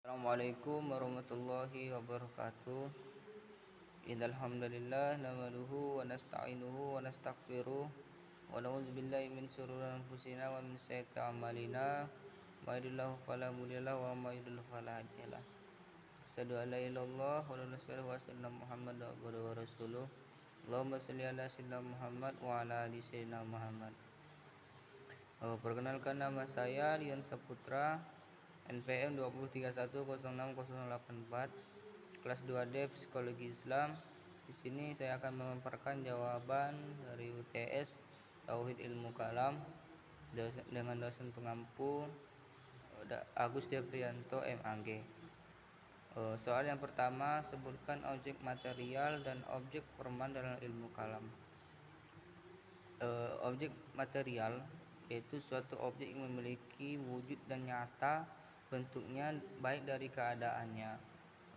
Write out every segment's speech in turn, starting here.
Assalamualaikum warahmatullahi wabarakatuh. Innal hamdalillah nahmaduhu wa nasta'inuhu wa nastaghfiruh wa na'udzu billahi min shururi anfusina wa min sayyiati a'malina. May yahdihillahu fala mudilla lahu wa may yudlil fala hadiyalah. Asyhadu an la ilaha illallah wa la ilaha wa asyhadu anna Muhammadan abduhu wa rasuluh. Allahumma shalli ala sayyidina Muhammad wa ala ali sayyidina Muhammad. Perkenalkan, nama saya Dian Saputra, NPM 203106084, kelas 2D Psikologi Islam. Di sini saya akan memaparkan jawaban dari UTS Tauhid Ilmu Kalam dengan dosen pengampu Agus Deprianto MAG. Soal yang pertama, sebutkan objek material dan objek formal dalam ilmu kalam. Objek material yaitu suatu objek yang memiliki wujud dan nyata bentuknya baik dari keadaannya.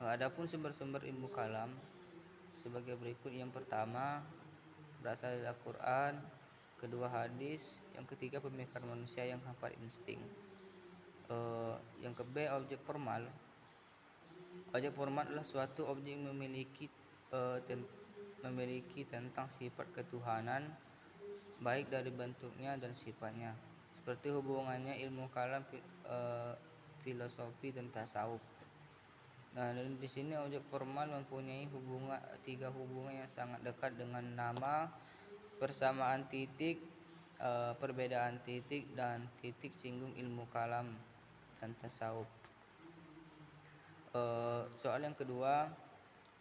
Adapun sumber-sumber ilmu kalam sebagai berikut. Yang pertama, berasal dari Al-Quran, kedua hadis, yang ketiga pemikiran manusia yang hafal insting. Yang ke B, objek formal. Objek formal adalah suatu objek yang memiliki tentang sifat ketuhanan baik dari bentuknya dan sifatnya, seperti hubungannya ilmu kalam, filosofi dan tasawuf. Nah, dan di sini objek formal mempunyai tiga hubungan yang sangat dekat dengan nama, persamaan titik, perbedaan titik, dan titik singgung ilmu kalam dan tasawuf. Soal yang kedua,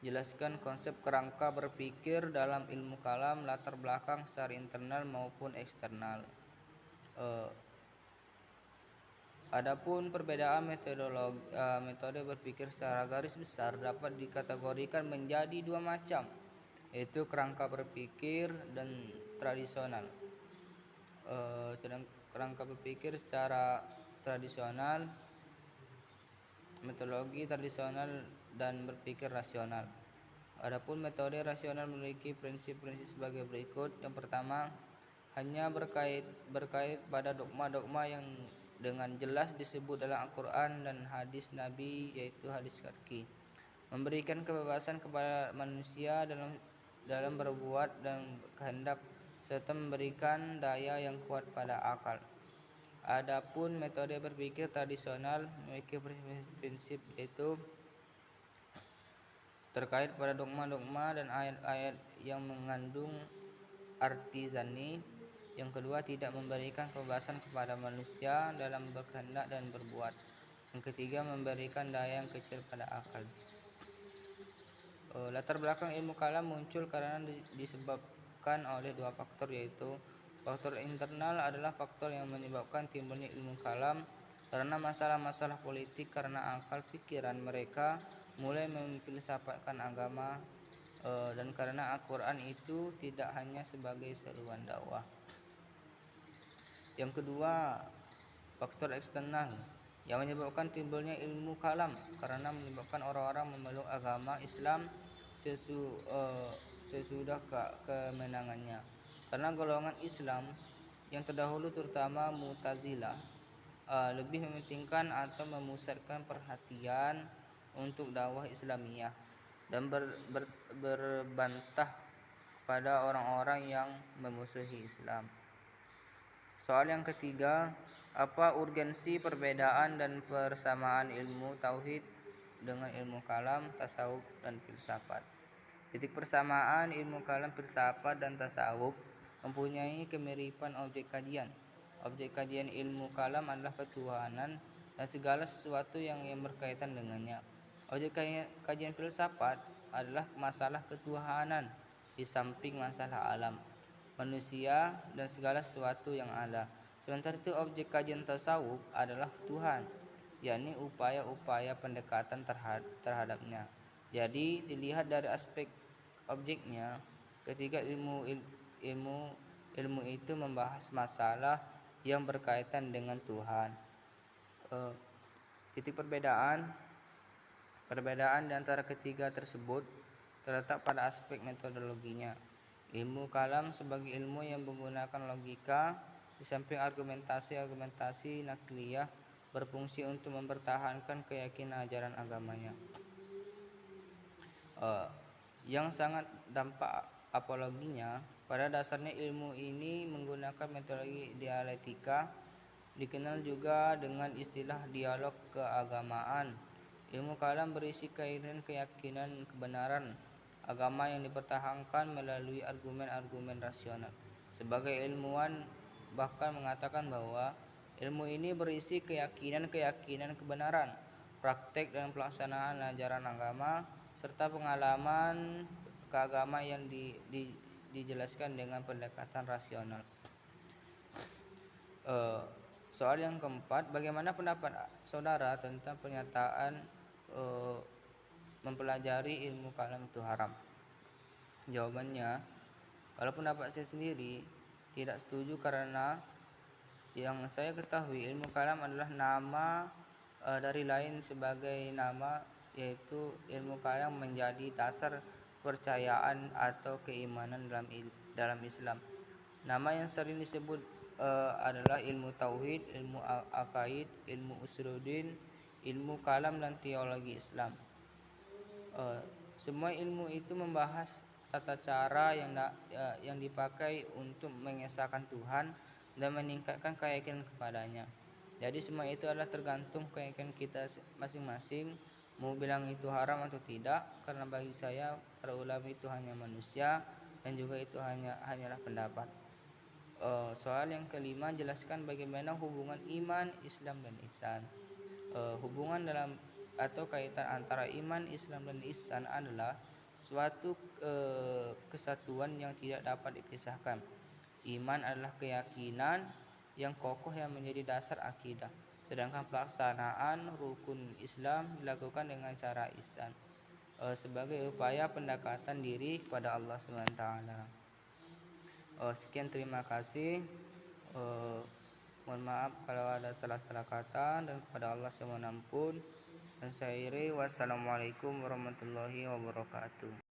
jelaskan konsep kerangka berpikir dalam ilmu kalam, latar belakang secara internal maupun eksternal. Adapun perbedaan metode berpikir secara garis besar dapat dikategorikan menjadi dua macam, yaitu kerangka berpikir dan tradisional. Sedang kerangka berpikir secara tradisional, metodologi tradisional, dan berpikir rasional. Adapun metode rasional memiliki prinsip-prinsip sebagai berikut. Yang pertama, hanya berkait pada dogma-dogma yang dengan jelas disebut dalam Al-Quran dan hadis Nabi, yaitu hadis qat'i. Memberikan kebebasan kepada manusia dalam berbuat dan kehendak, serta memberikan daya yang kuat pada akal. Adapun metode berpikir tradisional memiliki prinsip yaitu terkait pada dogma-dogma dan ayat-ayat yang mengandung arti zanni. Yang kedua, tidak memberikan kebebasan kepada manusia dalam berkehendak dan berbuat. Yang ketiga, memberikan daya yang kecil pada akal. Latar belakang ilmu kalam muncul karena disebabkan oleh dua faktor, yaitu faktor internal adalah faktor yang menyebabkan timbulnya ilmu kalam karena masalah-masalah politik, karena akal pikiran mereka mulai memfilsafatkan agama, dan karena Al-Quran itu tidak hanya sebagai seruan dakwah. Yang kedua, faktor eksternal yang menyebabkan timbulnya ilmu kalam karena menyebabkan orang-orang memeluk agama Islam sesudah kemenangannya. Karena golongan Islam yang terdahulu, terutama Mu'tazilah, lebih mementingkan atau memusatkan perhatian untuk dakwah Islamiyah dan berbantah pada orang-orang yang memusuhi Islam. Soal yang ketiga, apa urgensi perbedaan dan persamaan ilmu tauhid dengan ilmu kalam, tasawuf, dan filsafat? Titik persamaan ilmu kalam, filsafat, dan tasawuf mempunyai kemiripan objek kajian. Objek kajian ilmu kalam adalah ketuhanan dan segala sesuatu yang berkaitan dengannya. Objek kajian filsafat adalah masalah ketuhanan di samping masalah alam, manusia, dan segala sesuatu yang ada. Sementara itu objek kajian tasawuf adalah Tuhan, yakni upaya-upaya pendekatan terhadapnya. Jadi dilihat dari aspek objeknya. Ketiga, ilmu itu membahas masalah yang berkaitan dengan Tuhan. Titik perbedaan di antara ketiga tersebut terletak pada aspek metodologinya. Ilmu kalam sebagai ilmu yang menggunakan logika di samping argumentasi nakliyah berfungsi untuk mempertahankan keyakinan ajaran agamanya. Yang sangat dampak apologinya, pada dasarnya ilmu ini menggunakan metodologi dialektika, dikenal juga dengan istilah dialog keagamaan. Ilmu kalam berisi keyakinan kebenaran agama yang dipertahankan melalui argumen-argumen rasional. Sebagai ilmuwan bahkan mengatakan bahwa ilmu ini berisi keyakinan kebenaran, praktek dan pelaksanaan ajaran agama, serta pengalaman keagama yang dijelaskan dengan pendekatan rasional. Soal yang keempat, bagaimana pendapat saudara tentang pernyataan mempelajari ilmu kalam itu haram? Jawabannya, kalau pendapat saya sendiri tidak setuju, karena yang saya ketahui ilmu kalam adalah nama dari lain sebagai nama, yaitu ilmu kalam menjadi dasar kepercayaan atau keimanan dalam Islam. Nama yang sering disebut adalah ilmu tauhid, ilmu akaid, ilmu usuluddin, ilmu kalam dan teologi Islam. Semua ilmu itu membahas tata cara yang dipakai untuk mengesahkan Tuhan dan meningkatkan keyakinan kepadanya. Jadi semua itu adalah tergantung keyakinan kita masing-masing, mau bilang itu haram atau tidak, karena bagi saya para ulama itu hanya manusia dan juga itu hanyalah pendapat. Soal yang kelima, jelaskan bagaimana hubungan iman, Islam dan ihsan. Hubungan dalam atau kaitan antara iman, Islam dan ihsan adalah suatu kesatuan yang tidak dapat dipisahkan. Iman adalah keyakinan yang kokoh yang menjadi dasar akidah, sedangkan pelaksanaan rukun Islam dilakukan dengan cara ihsan sebagai upaya pendekatan diri kepada Allah SWT. Sekian, terima kasih. Mohon maaf kalau ada salah-salah kata, dan kepada Allah saya mohon ampun. Dan saya akhiri, wassalamualaikum warahmatullahi wabarakatuh.